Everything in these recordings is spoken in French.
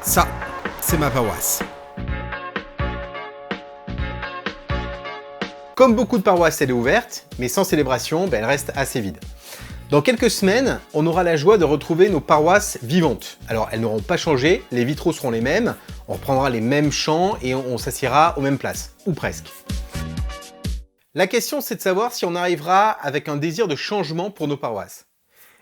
Ça, c'est ma paroisse. Comme beaucoup de paroisses, elle est ouverte, mais sans célébration, elle reste assez vide. Dans quelques semaines, on aura la joie de retrouver nos paroisses vivantes. Alors, elles n'auront pas changé, les vitraux seront les mêmes, on reprendra les mêmes chants et on s'assiera aux mêmes places, ou presque. La question, c'est de savoir si on arrivera avec un désir de changement pour nos paroisses.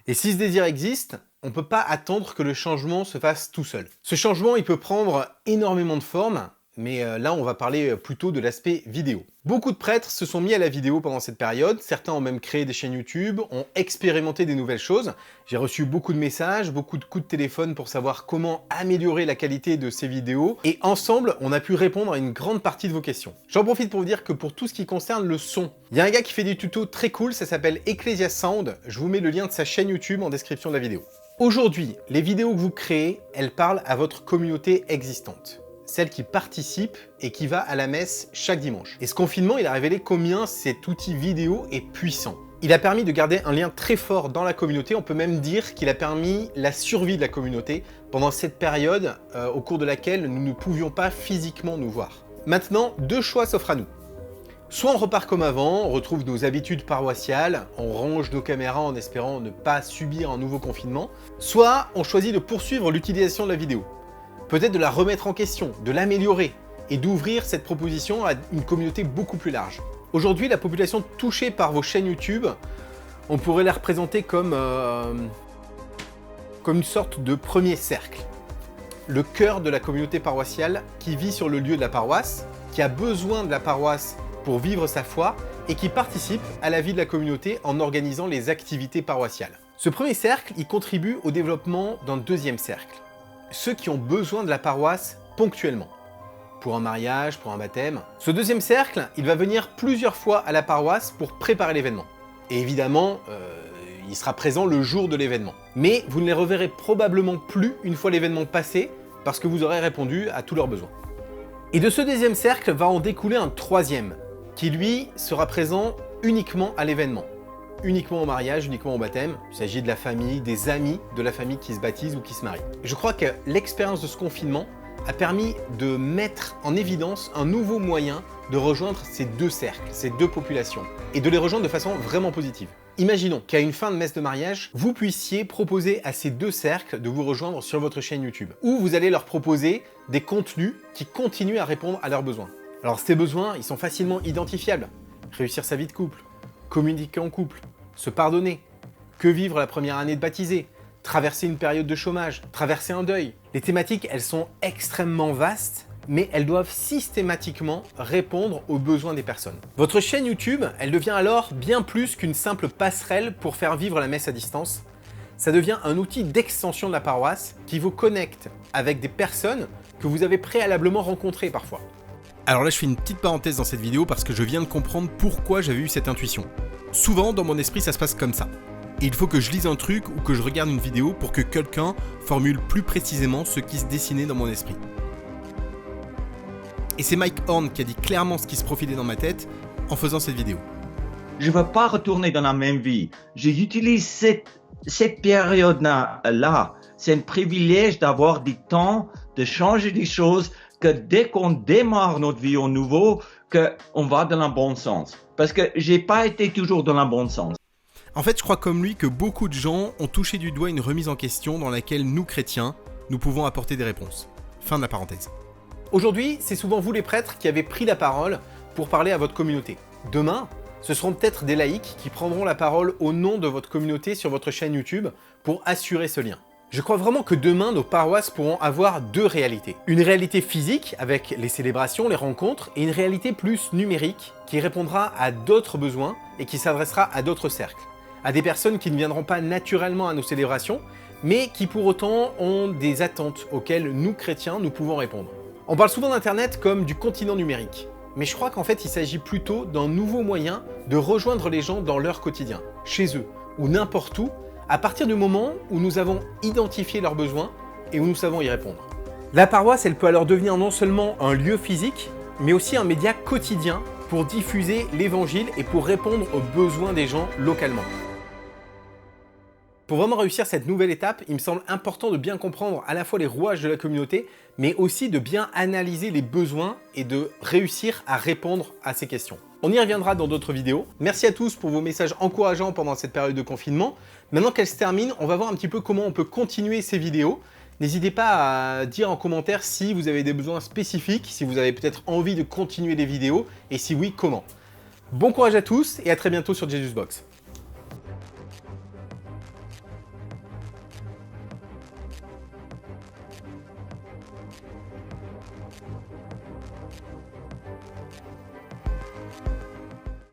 Et si ce désir existe, on ne peut pas attendre que le changement se fasse tout seul. Ce changement, il peut prendre énormément de formes, mais là, on va parler plutôt de l'aspect vidéo. Beaucoup de prêtres se sont mis à la vidéo pendant cette période, certains ont même créé des chaînes YouTube, ont expérimenté des nouvelles choses. J'ai reçu beaucoup de messages, beaucoup de coups de téléphone pour savoir comment améliorer la qualité de ces vidéos, et ensemble, on a pu répondre à une grande partie de vos questions. J'en profite pour vous dire que pour tout ce qui concerne le son, il y a un gars qui fait des tutos très cool, ça s'appelle Ecclesia Sound, je vous mets le lien de sa chaîne YouTube en description de la vidéo. Aujourd'hui, les vidéos que vous créez, elles parlent à votre communauté existante. Celle qui participe et qui va à la messe chaque dimanche. Et ce confinement, il a révélé combien cet outil vidéo est puissant. Il a permis de garder un lien très fort dans la communauté, on peut même dire qu'il a permis la survie de la communauté pendant cette période au cours de laquelle nous ne pouvions pas physiquement nous voir. Maintenant, deux choix s'offrent à nous. Soit on repart comme avant, on retrouve nos habitudes paroissiales, on range nos caméras en espérant ne pas subir un nouveau confinement, soit on choisit de poursuivre l'utilisation de la vidéo. Peut-être de la remettre en question, de l'améliorer et d'ouvrir cette proposition à une communauté beaucoup plus large. Aujourd'hui, la population touchée par vos chaînes YouTube, on pourrait la représenter comme une sorte de premier cercle. Le cœur de la communauté paroissiale qui vit sur le lieu de la paroisse, qui a besoin de la paroisse pour vivre sa foi et qui participe à la vie de la communauté en organisant les activités paroissiales. Ce premier cercle, il contribue au développement d'un deuxième cercle. Ceux qui ont besoin de la paroisse ponctuellement, pour un mariage, pour un baptême. Ce deuxième cercle, il va venir plusieurs fois à la paroisse pour préparer l'événement. Et évidemment, il sera présent le jour de l'événement. Mais vous ne les reverrez probablement plus une fois l'événement passé, parce que vous aurez répondu à tous leurs besoins. Et de ce deuxième cercle va en découler un troisième, qui lui sera présent uniquement à l'événement. Uniquement au mariage, uniquement au baptême. Il s'agit de la famille, des amis de la famille qui se baptisent ou qui se marient. Je crois que l'expérience de ce confinement a permis de mettre en évidence un nouveau moyen de rejoindre ces deux cercles, ces deux populations, et de les rejoindre de façon vraiment positive. Imaginons qu'à une fin de messe de mariage, vous puissiez proposer à ces deux cercles de vous rejoindre sur votre chaîne YouTube, où vous allez leur proposer des contenus qui continuent à répondre à leurs besoins. Alors ces besoins, ils sont facilement identifiables. Réussir sa vie de couple, communiquer en couple, se pardonner, que vivre la première année de baptisé, traverser une période de chômage, traverser un deuil. Les thématiques, elles sont extrêmement vastes, mais elles doivent systématiquement répondre aux besoins des personnes. Votre chaîne YouTube, elle devient alors bien plus qu'une simple passerelle pour faire vivre la messe à distance. Ça devient un outil d'extension de la paroisse qui vous connecte avec des personnes que vous avez préalablement rencontrées parfois. Alors là, je fais une petite parenthèse dans cette vidéo parce que je viens de comprendre pourquoi j'avais eu cette intuition. Souvent, dans mon esprit, ça se passe comme ça. Et il faut que je lise un truc ou que je regarde une vidéo pour que quelqu'un formule plus précisément ce qui se dessinait dans mon esprit. Et c'est Mike Horn qui a dit clairement ce qui se profilait dans ma tête en faisant cette vidéo. Je ne veux pas retourner dans la même vie. J'utilise cette période-là. C'est un privilège d'avoir du temps, de changer des choses, que dès qu'on démarre notre vie au nouveau, qu'on va dans le bon sens. Parce que j'ai pas été toujours dans le bon sens. En fait, je crois comme lui que beaucoup de gens ont touché du doigt une remise en question dans laquelle nous, chrétiens, nous pouvons apporter des réponses. Fin de la parenthèse. Aujourd'hui, c'est souvent vous les prêtres qui avez pris la parole pour parler à votre communauté. Demain, ce seront peut-être des laïcs qui prendront la parole au nom de votre communauté sur votre chaîne YouTube pour assurer ce lien. Je crois vraiment que demain, nos paroisses pourront avoir deux réalités. Une réalité physique, avec les célébrations, les rencontres, et une réalité plus numérique, qui répondra à d'autres besoins et qui s'adressera à d'autres cercles. À des personnes qui ne viendront pas naturellement à nos célébrations, mais qui pour autant ont des attentes auxquelles nous, chrétiens, nous pouvons répondre. On parle souvent d'Internet comme du continent numérique, mais je crois qu'en fait, il s'agit plutôt d'un nouveau moyen de rejoindre les gens dans leur quotidien, chez eux, ou n'importe où, à partir du moment où nous avons identifié leurs besoins et où nous savons y répondre. La paroisse, elle peut alors devenir non seulement un lieu physique, mais aussi un média quotidien pour diffuser l'évangile et pour répondre aux besoins des gens localement. Pour vraiment réussir cette nouvelle étape, il me semble important de bien comprendre à la fois les rouages de la communauté, mais aussi de bien analyser les besoins et de réussir à répondre à ces questions. On y reviendra dans d'autres vidéos. Merci à tous pour vos messages encourageants pendant cette période de confinement. Maintenant qu'elle se termine, on va voir un petit peu comment on peut continuer ces vidéos. N'hésitez pas à dire en commentaire si vous avez des besoins spécifiques, si vous avez peut-être envie de continuer les vidéos, et si oui, comment. Bon courage à tous et à très bientôt sur JesusBox.